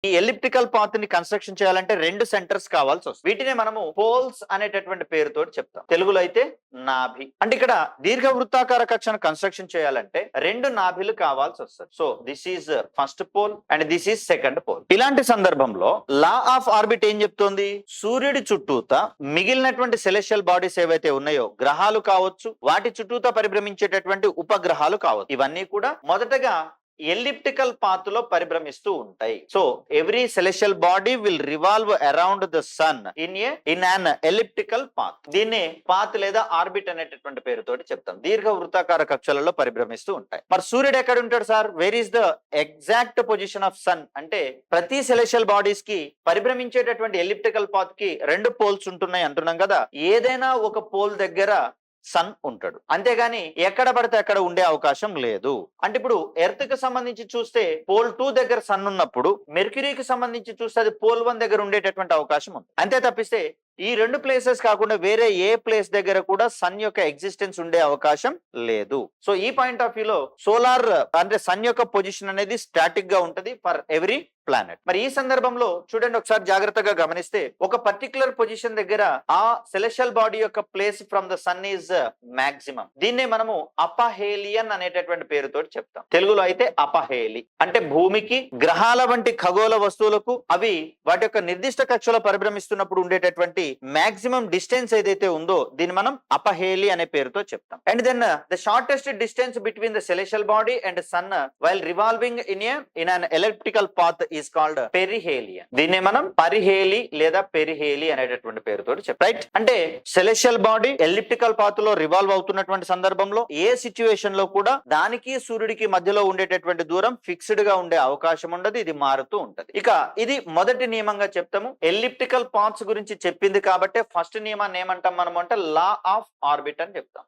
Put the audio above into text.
ఈ elliptical path ని construction చేయాలంటే రెండు సెంటర్స్ కావాల్సి వస్తుంది. వీటినే మనము పోల్స్ అనేటటువంటి పేరుతో చెప్తాం. తెలుగులో అయితే నాభి. అంటే ఇక్కడ దీర్ఘ వృత్తాకార కక్షను కన్స్ట్రక్షన్ చేయాలంటే రెండు నాభిలు కావాల్సి వస్తుంది. So this is first pole and this is second pole. ఇలాంటి సందర్భంలో లా ఆఫ్ ఆర్బిట్ ఏం చెప్తోంది? సూర్యుడి చుట్టూత మిగిలినటువంటి సెలెషియల్ బాడీస్ ఏవైతే ఉన్నాయో, గ్రహాలు కావచ్చు, వాటి చుట్టూత పరిభ్రమించేటటువంటి ఉపగ్రహాలు కావచ్చు, ఇవన్నీ కూడా మొదటగా ఎలిప్టికల్ పాత్ లో పరిభ్రమిస్తూ ఉంటాయి. So every celestial body will revolve around the sun in an elliptical path. దీన్ని పాత్ లేదా ఆర్బిట్ అనేటటువంటి పేరుతోటి చెప్తాం. దీర్ఘ వృత్తాకార కక్షలలో పరిభ్రమిస్తూ ఉంటాయి. మరి సూర్యుడు ఎక్కడ ఉంటాడు సార్? Where is the exact position of sun అంటే ప్రతి సెలెషియల్ బాడీస్ కి పరిభ్రమించేటటువంటి ఎలిప్టికల్ పాత్ కి రెండు పోల్స్ ఉంటున్నాయి అంటున్నాం కదా. ఏదైనా ఒక పోల్ దగ్గర సన్ ఉంటాడు, అంతేగాని ఎక్కడ పడితే అక్కడ ఉండే అవకాశం లేదు. అంటే ఇప్పుడు ఎర్త్ కి సంబంధించి చూస్తే పోల్ 2 దగ్గర సన్ ఉన్నప్పుడు, మెర్క్యూరీకి సంబంధించి చూస్తే అది పోల్ 1 దగ్గర ఉండేటటువంటి అవకాశం ఉంది. అంతే తప్పిస్తే ఈ రెండు ప్లేసెస్ కాకుండా వేరే ఏ ప్లేస్ దగ్గర కూడా సన్ యొక్క ఎగ్జిస్టెన్స్ ఉండే అవకాశం లేదు. సో ఈ పాయింట్ ఆఫ్ వ్యూలో సోలార్ అంటే సన్ యొక్క పొజిషన్ అనేది స్టాటిక్ గా ఉంటది ఫర్ ఎవ్రీ ప్లానెట్. మరి ఈ సందర్భంలో చూడండి, ఒకసారి జాగ్రత్తగా గమనిస్తే ఒక పర్టికులర్ పొజిషన్ దగ్గర ఆ సెలెషియల్ బాడీ యొక్క place from the sun is maximum. దీన్నే మనము అపహేలియన్ అనేటటువంటి పేరుతో చెప్తాం. తెలుగులో అయితే అపహేలి. అంటే భూమికి, గ్రహాల వంటి ఖగోళ వస్తువులకు అవి వాటి యొక్క నిర్దిష్ట కక్షలో పరిభ్రమిస్తున్నప్పుడు ఉండేటటువంటి మాక్సిమం డిస్టెన్స్ ఏదైతే ఉందో దీన్ని మనం అపహేలి అనే పేరుతో చెప్తాం. And then the shortest distance between the celestial body and sun while revolving in an elliptical path is called perihelion. దీన్నే మనం పరిహేలి లేదా పెరిహేలి అనేటటువంటి పేరుతో చెప్తాం. రైట్? అంటే సెలెషియల్ బాడీ ఎలిప్టికల్ పాత్ లో రివాల్వ్ అవుతున్నటువంటి సందర్భంలో ఏ సిచ్యువేషన్ లో కూడా దానికి సూర్యుడికి మధ్యలో ఉండేటటువంటి దూరం ఫిక్స్డ్ గా ఉండే అవకాశం ఉండదు, ఇది మారుతూ ఉంటది. ఇక ఇది మొదటి నియమంగా చెప్తాము. ఎలిప్టికల్ పాత్స్ గురించి చెప్పింది కాబట్టి ఫస్ట్ నియమాన్ని ఏమంటాం మనం అంటే లా ఆఫ్ ఆర్బిట్ అని చెప్తాం.